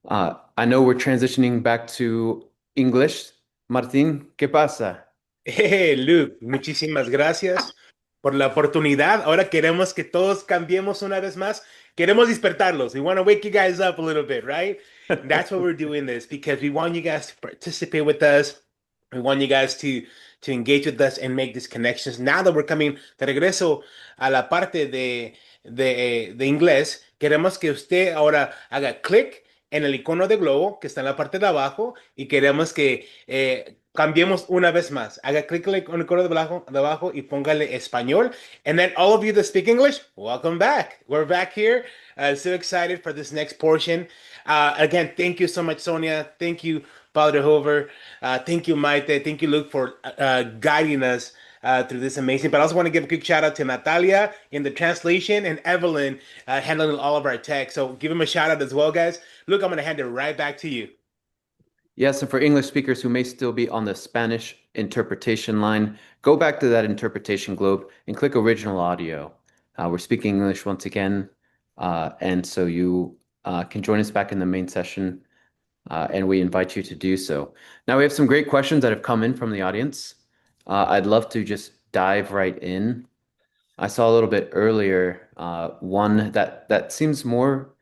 I know we're transitioning back to English. Martín, ¿qué pasa? Luke, muchísimas gracias por la oportunidad. Ahora queremos que todos cambiemos una vez más. Queremos despertarlos. We want to wake you guys up a little bit, right? That's what we're doing this because we want you guys to participate with us. We want you guys to engage with us and make these connections. Now that we're coming de regreso a la parte de inglés, queremos que usted ahora haga clic en el icono de globo que está en la parte de abajo y queremos que cambiemos una vez más. Haga clic en el icono de abajo y póngale español. And then all of you that speak English, welcome back. We're back here. So excited for this next portion. Again, thank you so much, Sonia. Thank you, Padre Hover. Thank you, Maite. Thank you, Luke, for guiding us through this amazing. But I also want to give a quick shout out to Natalia in the translation and Evelyn handling all of our tech. So give them a shout out as well, guys. Luke, I'm going to hand it right back to you. Yes, and for English speakers who may still be on the Spanish interpretation line, go back to that interpretation globe and click original audio. We're speaking English once again, and so you can join us back in the main session, and we invite you to do so. Now we have some great questions that have come in from the audience. I'd love to just dive right in. I saw a little bit earlier one that seems more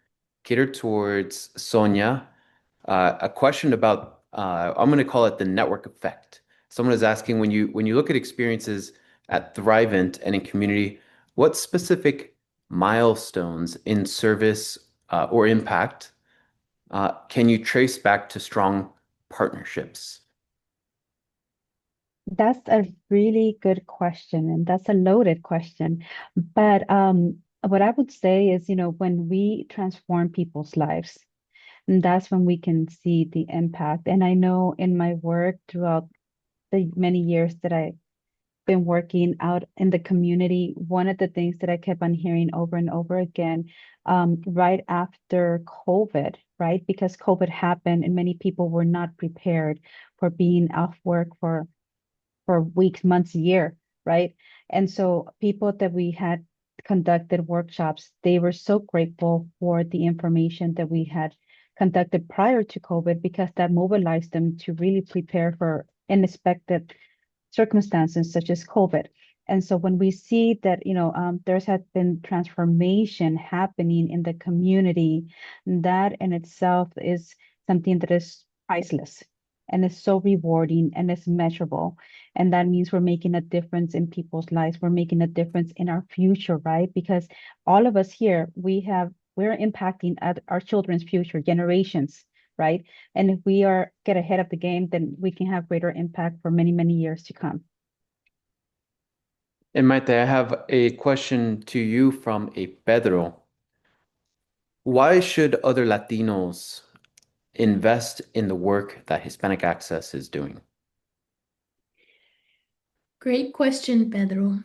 catered towards Sonia. A question about I'm going to call it the network effect. Someone is asking when you look at experiences at Thrivent and in community, what specific milestones in service or impact can you trace back to strong partnerships? That's a really good question, and that's a loaded question. But what I would say is, when we transform people's lives, and that's when we can see the impact. And I know in my work throughout the many years that I've been working out in the community, one of the things that I kept on hearing over and over again, right after COVID, right? Because COVID happened and many people were not prepared for being off work for weeks, months, a year, right? And so people that we had conducted workshops, they were so grateful for the information that we had conducted prior to COVID because that mobilized them to really prepare for unexpected circumstances such as COVID. And so when we see that, there's had been transformation happening in the community, that in itself is something that is priceless and is so rewarding and is measurable. And that means we're making a difference in people's lives. We're making a difference in our future, right? Because all of us here, we're impacting our children's future generations, right? And if we get ahead of the game, then we can have greater impact for many, many years to come. And Maite, I have a question to you from a Pedro. Why should other Latinos invest in the work that Hispanic Access is doing? Great question, Pedro.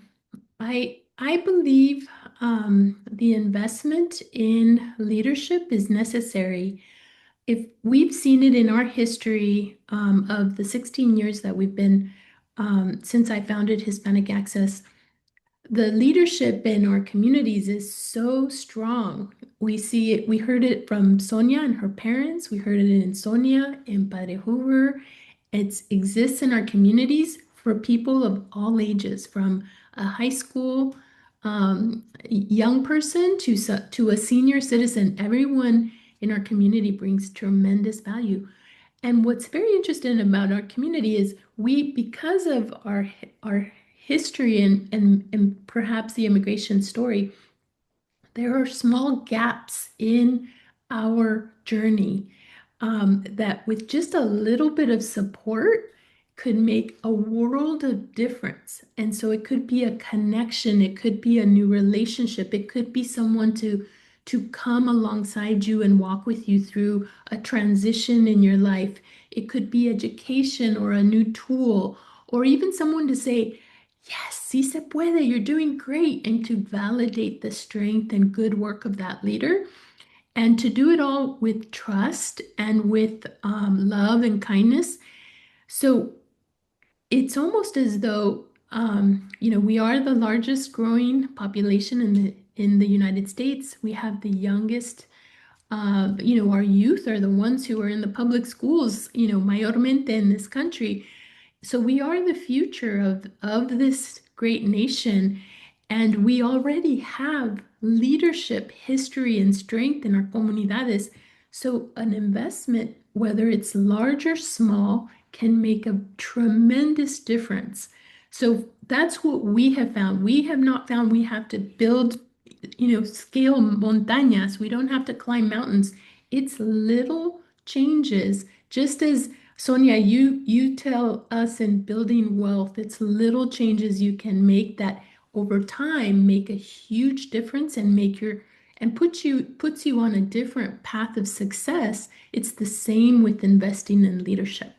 I believe the investment in leadership is necessary. If we've seen it in our history of the 16 years that we've been since I founded Hispanic Access, the leadership in our communities is so strong. We see it, we heard it from Sonia and her parents, we heard it in Sonia, in Padre Hoover. It exists in our communities for people of all ages, from a high school young person to a senior citizen. Everyone in our community brings tremendous value. And what's very interesting about our community is because of our history and perhaps the immigration story, there are small gaps in our journey that with just a little bit of support could make a world of difference. And so it could be a connection, it could be a new relationship, it could be someone to come alongside you and walk with you through a transition in your life. It could be education or a new tool, or even someone to say, yes, sí se puede, you're doing great, and to validate the strength and good work of that leader. and to do it all with trust and with love and kindness. So it's almost as though we are the largest growing population in the United States. We have the youngest. Our youth are the ones who are in the public schools, mayormente in this country. So we are the future of this great nation, and we already have leadership, history, and strength in our comunidades. So an investment, whether it's large or small, can make a tremendous difference. So that's what we have found. We have not found we have to build, scale montañas. We don't have to climb mountains. It's little changes, just as Sonia, you tell us in building wealth, it's little changes you can make that over time make a huge difference and puts you on a different path of success. It's the same with investing in leadership.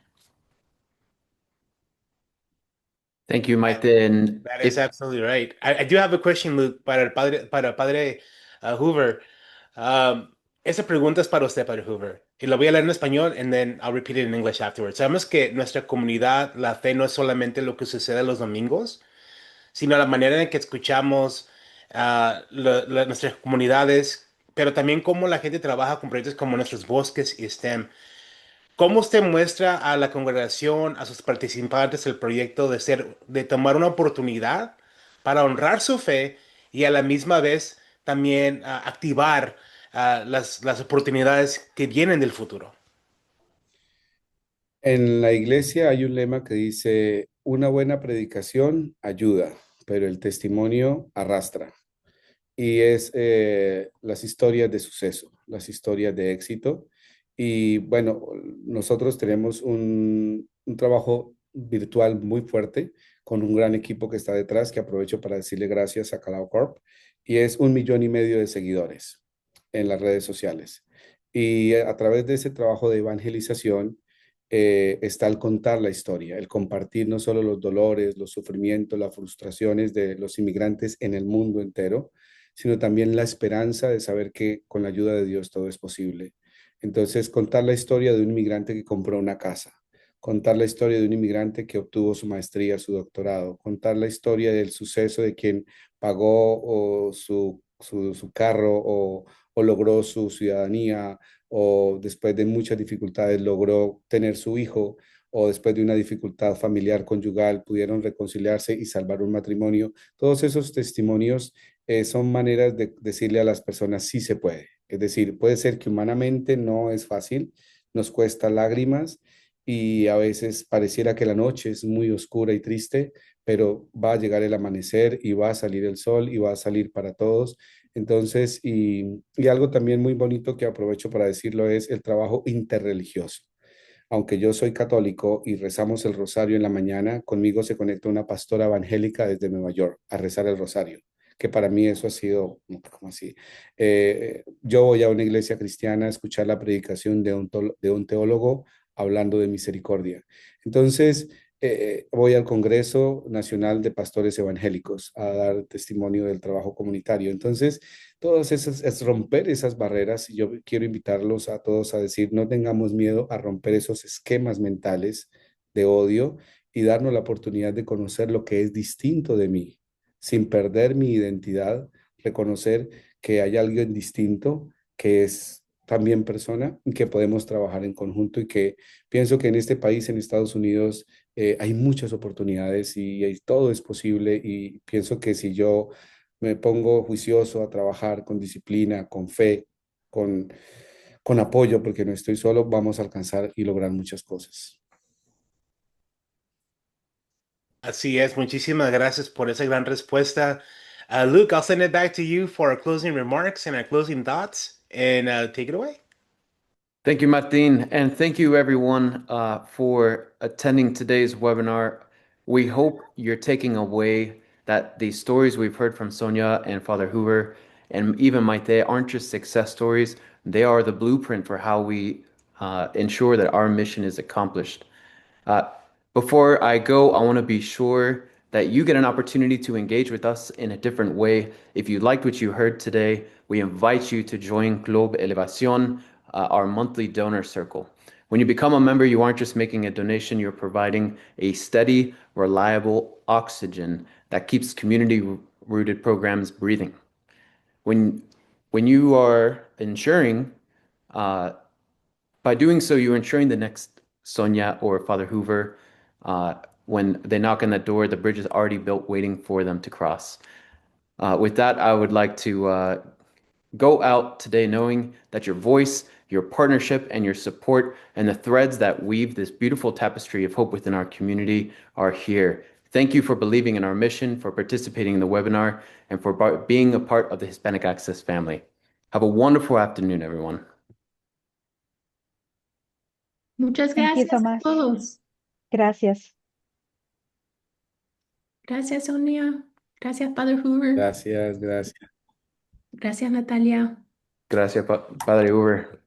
Thank you, That, Maite. And that is if absolutely right. I do have a question, Luke, para el padre Hoover. Esa pregunta es para usted, padre Hoover. Y lo voy a leer en español and then I'll repeat it in English afterwards. Sabemos que nuestra comunidad, la fe no es solamente lo que sucede los domingos, sino la manera en que escuchamos nuestras comunidades, pero también cómo la gente trabaja con proyectos como nuestros bosques y STEM. ¿Cómo usted muestra a la congregación, a sus participantes, el proyecto de tomar una oportunidad para honrar su fe y a la misma vez también activar las oportunidades que vienen del futuro? En la iglesia hay un lema que dice, una buena predicación ayuda, pero el testimonio arrastra. Y es las historias de suceso, las historias de éxito. Y bueno, nosotros tenemos un trabajo virtual muy fuerte con un gran equipo que está detrás, que aprovecho para decirle gracias a Calao Corp, y es 1,5 millones de seguidores en las redes sociales. Y a través de ese trabajo de evangelización está el contar la historia, el compartir no solo los dolores, los sufrimientos, las frustraciones de los inmigrantes en el mundo entero, sino también la esperanza de saber que con la ayuda de Dios todo es posible. Entonces, contar la historia de un inmigrante que compró una casa, contar la historia de un inmigrante que obtuvo su maestría, su doctorado, contar la historia del suceso de quien pagó su carro o logró su ciudadanía o después de muchas dificultades logró tener su hijo o después de una dificultad familiar conyugal pudieron reconciliarse y salvar un matrimonio. Todos esos testimonios son maneras de decirle a las personas sí se puede. Es decir, puede ser que humanamente no es fácil, nos cuesta lágrimas y a veces pareciera que la noche es muy oscura y triste, pero va a llegar el amanecer y va a salir el sol y va a salir para todos. Entonces, y algo también muy bonito que aprovecho para decirlo es el trabajo interreligioso. Aunque yo soy católico y rezamos el rosario en la mañana, conmigo se conecta una pastora evangélica desde Nueva York a rezar el rosario, que para mí eso ha sido, como así? Yo voy a una iglesia cristiana a escuchar la predicación de un teólogo hablando de misericordia. Entonces, voy al Congreso Nacional de Pastores Evangélicos a dar testimonio del trabajo comunitario. Entonces, todas esas, es romper esas barreras y yo quiero invitarlos a todos a decir, no tengamos miedo a romper esos esquemas mentales de odio y darnos la oportunidad de conocer lo que es distinto de mí, sin perder mi identidad, reconocer que hay alguien distinto, que es también persona y que podemos trabajar en conjunto y que pienso que en este país, en Estados Unidos, hay muchas oportunidades y todo es posible y pienso que si yo me pongo juicioso a trabajar con disciplina, con fe, con, con apoyo, porque no estoy solo, vamos a alcanzar y lograr muchas cosas. Así es, muchísimas gracias por esa gran respuesta. Luke, I'll send it back to you for our closing remarks and our closing thoughts, and take it away. thank you, Martin, and thank you everyone for attending today's webinar. We hope you're taking away that the stories we've heard from Sonia and Father Hoover and even Maite aren't just success stories. They are the blueprint for how we ensure that our mission is accomplished. Uh, Before I go, I want to be sure that you get an opportunity to engage with us in a different way. If you liked what you heard today, we invite you to join Club Elevación, our monthly donor circle. When you become a member, you aren't just making a donation, you're providing a steady, reliable oxygen that keeps community-rooted programs breathing. When you are ensuring, by doing so, you're ensuring the next Sonia or Father Hoover, when they knock on that door, the bridge is already built, waiting for them to cross. With that, I would like to go out today knowing that your voice, your partnership, and your support, and the threads that weave this beautiful tapestry of hope within our community are here. Thank you for believing in our mission, for participating in the webinar, and for being a part of the Hispanic Access family. Have a wonderful afternoon, everyone. Muchas Thank you gracias so a much. todos. Gracias. Gracias, Sonia. Gracias, Father Hoover. Gracias, gracias. Gracias, Natalia. Gracias, Padre Hoover.